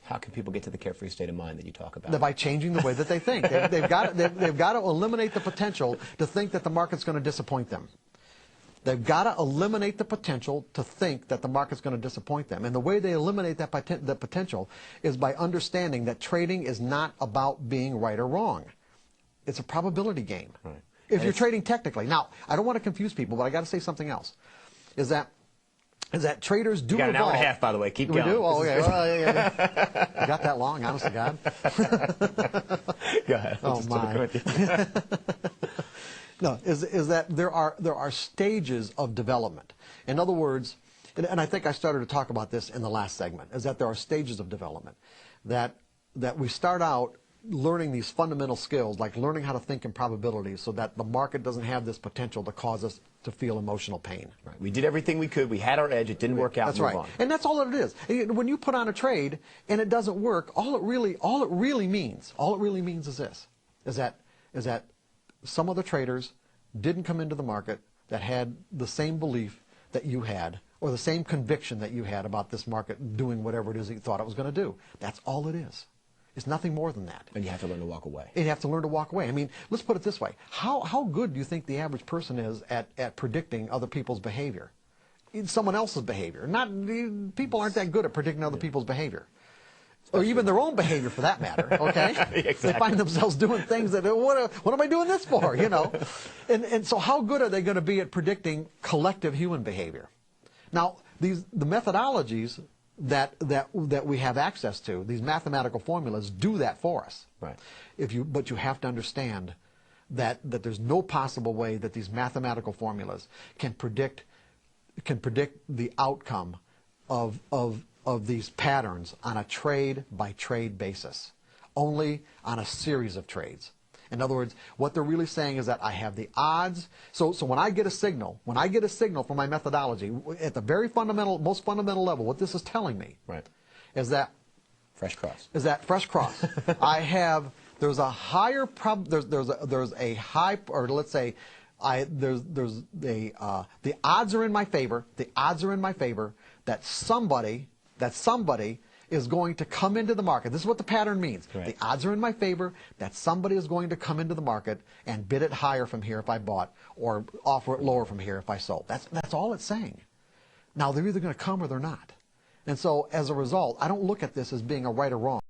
How can people get to the carefree state of mind that you talk about? By changing the way that they think. They've got to eliminate the potential to think that the market's going to disappoint them. They've got to eliminate the potential to think that the market's going to disappoint them. And the way they eliminate that the potential is by understanding that trading is not about being right or wrong. It's a probability game. Right. If you're trading technically. Now, I don't want to confuse people, but I got to say something else. Is that traders do got an evolve. hour and a half, by the way. Keep going. We do? Oh, okay. Well, yeah. You got that long, honest to God? Go ahead. Oh, my. No, is that there are stages of development. In other words, and I think I started to talk about this in the last segment, is that there are stages of development. That we start out learning these fundamental skills, like learning how to think in probabilities so that the market doesn't have this potential to cause us to feel emotional pain. Right. We did everything we could. We had our edge. It didn't work out. That's right. On. And that's all it is. When you put on a trade and it doesn't work, all it really means is this, is that some other traders didn't come into the market that had the same belief that you had or the same conviction that you had about this market doing whatever it is that you thought it was going to do. That's all it is. It's nothing more than that. And you have to learn to walk away. And you have to learn to walk away. I mean, let's put it this way. How good do you think the average person is at predicting other people's behavior? Someone else's behavior. People aren't that good at predicting other people's behavior. Or even their own behavior, for that matter, okay? Exactly. They find themselves doing things that, what am I doing this for, you know? And so how good are they going to be at predicting collective human behavior? Now, the methodologies that we have access to, these mathematical formulas, do that for us. Right. But you have to understand that there's no possible way that these mathematical formulas can predict the outcome of these patterns on a trade-by-trade basis, only on a series of trades. In other words, what they're really saying is that I have the odds. So when I get a signal from my methodology, at the very fundamental, most fundamental level, what this is telling me is that fresh cross. There's a higher there's a high, or let's say the odds are in my favor. The odds are in my favor that somebody is going to come into the market. This is what the pattern means. Right. The odds are in my favor that somebody is going to come into the market and bid it higher from here if I bought, or offer it lower from here if I sold. That's all it's saying. Now, they're either going to come or they're not. And so, as a result, I don't look at this as being a right or wrong.